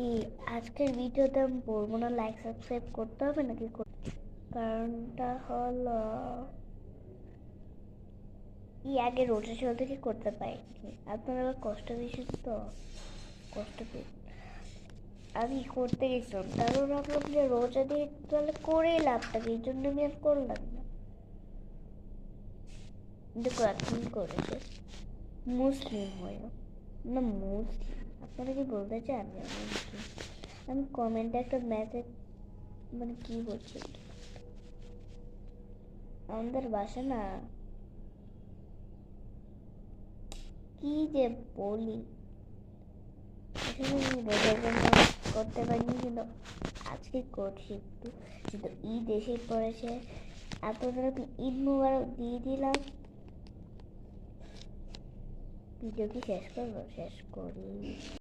এই আজকের ভিডিওতে আমি বলবো না লাইক সাবস্ক্রাইব করতে হবে নাকি, কারণটা হলো আগে রোজা চলতে কি করতে পারিনি। আপনারা কষ্ট পেয়েছেন তো, কষ্ট পেয়ে আমি করতে গেছিলাম, তারপর ভাবলাম যে রোজা দিয়ে তাহলে করেই লাভটা কি, এই জন্য আমি আর করলাম না। দেখো এখন করেছে মুসলিম হয়ে না, মুসলিম আপনারা কি বলতে চান আমি কমেন্টে একটা মেসেজ মানে কি বলছি, আমাদের বাসা না কি যে বলি, আসলে আমি রোজার জন্য করতে পারিনি, কিন্তু আজকে করছি একটু, যেহেতু ঈদ এসে পড়েছে। আপনাদের আমি ঈদ মুবারক দিয়ে দিলাম। ভিডিও কি শেষ করবো? শেষ করি।